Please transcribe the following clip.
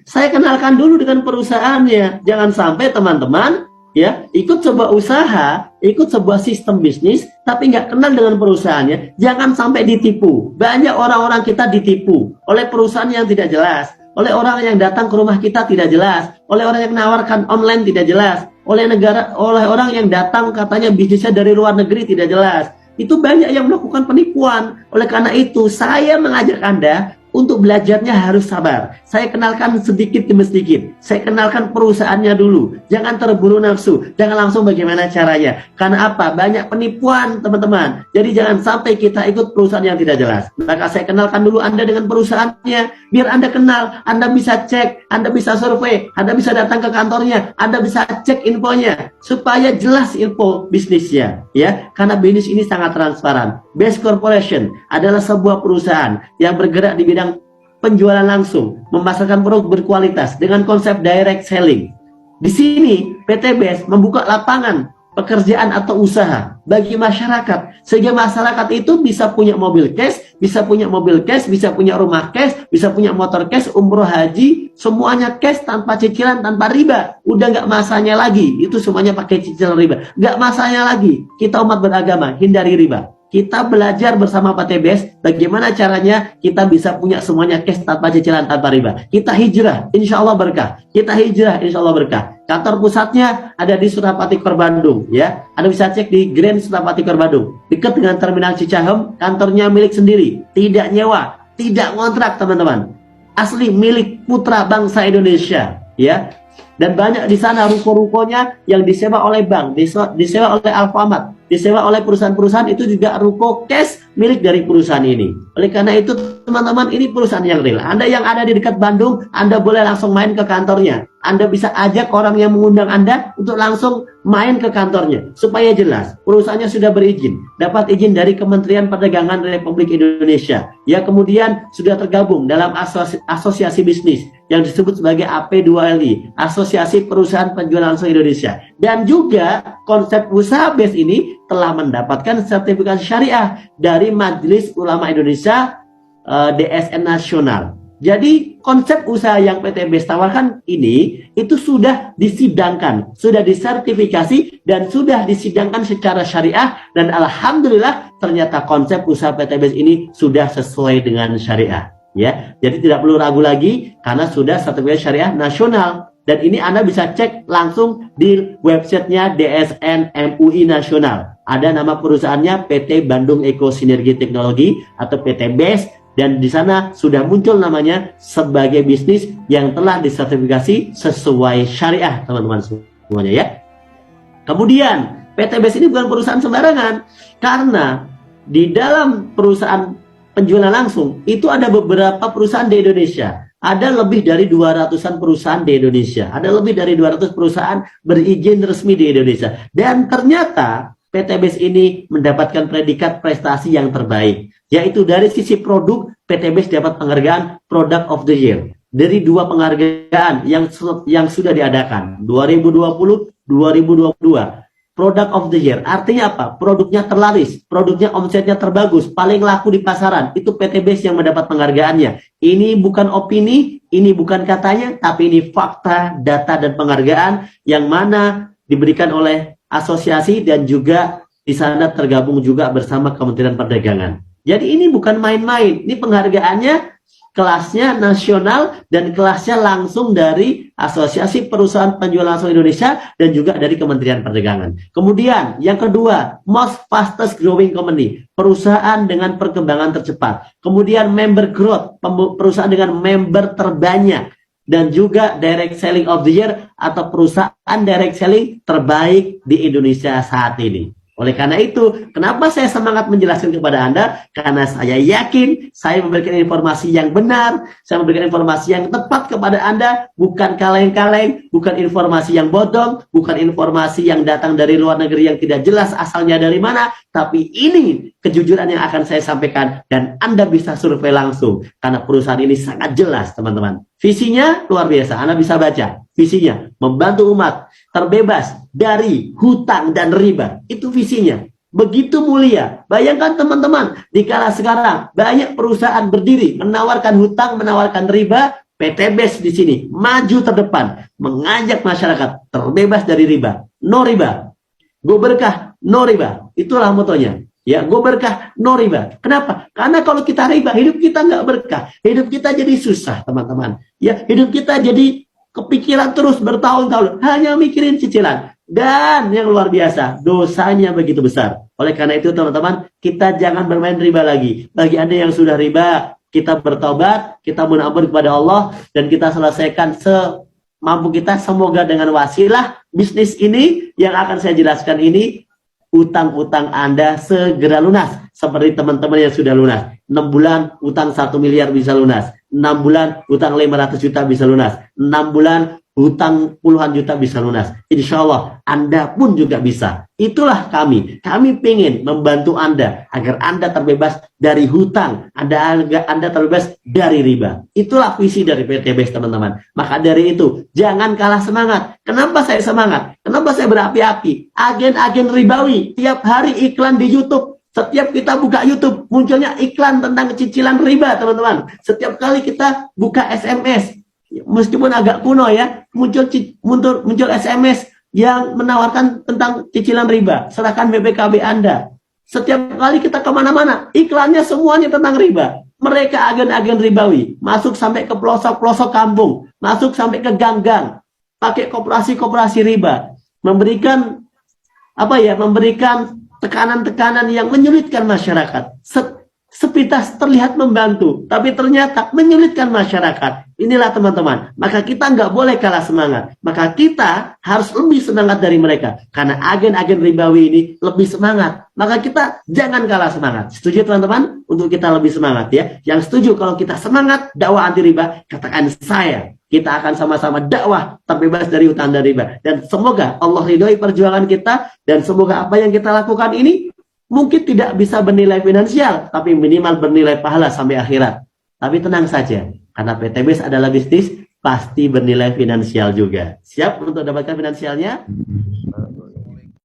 saya kenalkan dulu dengan perusahaannya. Jangan sampai teman-teman ya ikut sebuah usaha, ikut sebuah sistem bisnis, tapi nggak kenal dengan perusahaannya. Jangan sampai ditipu. Banyak orang-orang kita ditipu oleh perusahaan yang tidak jelas, oleh orang yang datang ke rumah kita tidak jelas, oleh orang yang menawarkan online tidak jelas, oleh orang yang datang katanya bisnisnya dari luar negeri tidak jelas. Itu banyak yang melakukan penipuan. Oleh karena itu, saya mengajak Anda untuk belajarnya harus sabar. Saya kenalkan sedikit demi sedikit. Saya kenalkan perusahaannya dulu. Jangan terburu nafsu. Jangan langsung bagaimana caranya. Karena apa? Banyak penipuan, teman-teman. Jadi jangan sampai kita ikut perusahaan yang tidak jelas. Maka saya kenalkan dulu Anda dengan perusahaannya. Biar Anda kenal. Anda bisa cek. Anda bisa survei. Anda bisa datang ke kantornya. Anda bisa cek infonya. Supaya jelas info bisnisnya. Ya, karena bisnis ini sangat transparan. Best Corporation adalah sebuah perusahaan yang bergerak di bidang penjualan langsung, memasarkan produk berkualitas dengan konsep direct selling. Di sini PT BEST membuka lapangan pekerjaan atau usaha bagi masyarakat, sehingga masyarakat itu bisa punya mobil cash, bisa punya mobil cash, bisa punya rumah cash, bisa punya motor cash, umroh haji, semuanya cash tanpa cicilan, tanpa riba. Udah nggak masanya lagi, itu semuanya pakai cicilan riba. Nggak masanya lagi, kita umat beragama, hindari riba. Kita belajar bersama PT BEST bagaimana caranya kita bisa punya semuanya cash tanpa cicilan, tanpa riba. Kita hijrah, insya Allah berkah. Kita hijrah, insya Allah berkah. Kantor pusatnya ada di Surapati Kor Bandung, ya. Anda bisa cek di Grand Surapati Kor Bandung, dekat dengan Terminal Cicahem. Kantornya milik sendiri, tidak nyewa, tidak kontrak, teman-teman. Asli milik putra bangsa Indonesia, ya. Dan banyak di sana ruko-rukonya yang disewa oleh bank, disewa oleh Alfamart, disewa oleh perusahaan-perusahaan, itu juga ruko cash milik dari perusahaan ini. Oleh karena itu, teman-teman, ini perusahaan yang real. Anda yang ada di dekat Bandung, Anda boleh langsung main ke kantornya. Anda bisa ajak orang yang mengundang Anda untuk langsung main ke kantornya. Supaya jelas, perusahaannya sudah berizin. Dapat izin dari Kementerian Perdagangan Republik Indonesia. Ya, kemudian sudah tergabung dalam asosiasi bisnis yang disebut sebagai AP2LI, Asosiasi Perusahaan Penjualan Langsung Indonesia. Dan juga konsep usaha BEST ini telah mendapatkan sertifikasi syariah dari Majelis Ulama Indonesia, DSN Nasional. Jadi konsep usaha yang PT BEST tawarkan ini itu sudah disidangkan, sudah disertifikasi, dan sudah disidangkan secara syariah. Dan alhamdulillah ternyata konsep usaha PT BEST ini sudah sesuai dengan syariah. Ya, jadi tidak perlu ragu lagi karena sudah sertifikasi syariah nasional. Dan ini Anda bisa cek langsung di websitenya DSN MUI Nasional. Ada nama perusahaannya PT Bandung Eko Sinergi Teknologi atau PT BEST. Dan di sana sudah muncul namanya sebagai bisnis yang telah disertifikasi sesuai syariah, teman-teman semuanya, ya. Kemudian PT BEST ini bukan perusahaan sembarangan, karena di dalam perusahaan penjualan langsung itu ada beberapa perusahaan di Indonesia. Ada lebih dari 200-an perusahaan di Indonesia. Ada lebih dari 200 perusahaan berizin resmi di Indonesia. Dan ternyata PT BEST ini mendapatkan predikat prestasi yang terbaik, yaitu dari sisi produk, PT BEST dapat penghargaan Product of the Year dari 2 penghargaan yang sudah diadakan 2020, 2022. Product of the Year artinya apa? Produknya terlaris, produknya omsetnya terbagus, paling laku di pasaran. Itu PT BEST yang mendapat penghargaannya. Ini bukan opini, ini bukan katanya, tapi ini fakta, data, dan penghargaan yang mana diberikan oleh asosiasi dan juga di sana tergabung juga bersama Kementerian Perdagangan. Jadi ini bukan main-main, ini penghargaannya kelasnya nasional dan kelasnya langsung dari Asosiasi Perusahaan Penjualan Langsung Indonesia dan juga dari Kementerian Perdagangan. Kemudian yang kedua, most fastest growing company, perusahaan dengan perkembangan tercepat. Kemudian member growth, perusahaan dengan member terbanyak. Dan juga direct selling of the year atau perusahaan direct selling terbaik di Indonesia saat ini. Oleh karena itu, kenapa saya semangat menjelaskan kepada Anda? Karena saya yakin saya memberikan informasi yang benar, saya memberikan informasi yang tepat kepada Anda, bukan kaleng-kaleng, bukan informasi yang bodong, bukan informasi yang datang dari luar negeri yang tidak jelas asalnya dari mana, tapi ini kejujuran yang akan saya sampaikan dan Anda bisa survei langsung karena perusahaan ini sangat jelas, teman-teman. Visinya luar biasa, Anda bisa baca. Visinya membantu umat terbebas dari hutang dan riba. Itu visinya. Begitu mulia. Bayangkan teman-teman, di kala sekarang banyak perusahaan berdiri menawarkan hutang, menawarkan riba. PTBest di sini maju terdepan, mengajak masyarakat terbebas dari riba, no riba, go berkah, no riba. Itulah motonya. Ya, go berkah, no riba. Kenapa? Karena kalau kita riba, hidup kita nggak berkah, hidup kita jadi susah, teman-teman. Ya, hidup kita jadi kepikiran terus bertahun-tahun, hanya mikirin cicilan. Dan yang luar biasa, dosanya begitu besar. Oleh karena itu, teman-teman, kita jangan bermain riba lagi. Bagi Anda yang sudah riba, kita bertobat, kita mohon ampun kepada Allah, dan kita selesaikan semampu kita. Semoga dengan wasilah bisnis ini yang akan saya jelaskan ini, utang-utang Anda segera lunas. Seperti teman-teman yang sudah lunas. 6 bulan utang 1 miliar bisa lunas. 6 bulan utang 500 juta bisa lunas. 6 bulan hutang puluhan juta bisa lunas. Insya Allah Anda pun juga bisa. Itulah kami. Kami ingin membantu Anda agar Anda terbebas dari hutang, Anda terbebas dari riba. Itulah visi dari PTBest, teman-teman. Maka dari itu jangan kalah semangat. Kenapa saya semangat? Kenapa saya berapi-api? Agen-agen ribawi tiap hari iklan di YouTube. Setiap kita buka YouTube munculnya iklan tentang cicilan riba, teman-teman. Setiap kali kita buka SMS, meskipun agak kuno ya, muncul SMS yang menawarkan tentang cicilan riba. Serahkan BPKB Anda. Setiap kali kita kemana-mana, iklannya semuanya tentang riba. Mereka agen-agen ribawi, masuk sampai ke pelosok-pelosok kampung, masuk sampai ke gang-gang, pakai koperasi-koperasi riba, memberikan tekanan-tekanan yang menyulitkan masyarakat. Sepintas terlihat membantu, tapi ternyata menyulitkan masyarakat. Inilah, teman-teman. Maka kita nggak boleh kalah semangat. Maka kita harus lebih semangat dari mereka. Karena agen-agen ribawi ini lebih semangat. Maka kita jangan kalah semangat. Setuju, teman-teman? Untuk kita lebih semangat ya. Yang setuju kalau kita semangat dakwah anti riba, katakan saya. Kita akan sama-sama dakwah terbebas dari hutang dan riba. Dan semoga Allah ridhoi perjuangan kita. Dan semoga apa yang kita lakukan ini mungkin tidak bisa bernilai finansial, tapi minimal bernilai pahala sampai akhirat. Tapi tenang saja, karena PTBest adalah bisnis, pasti bernilai finansial juga. Siap untuk dapatkan finansialnya?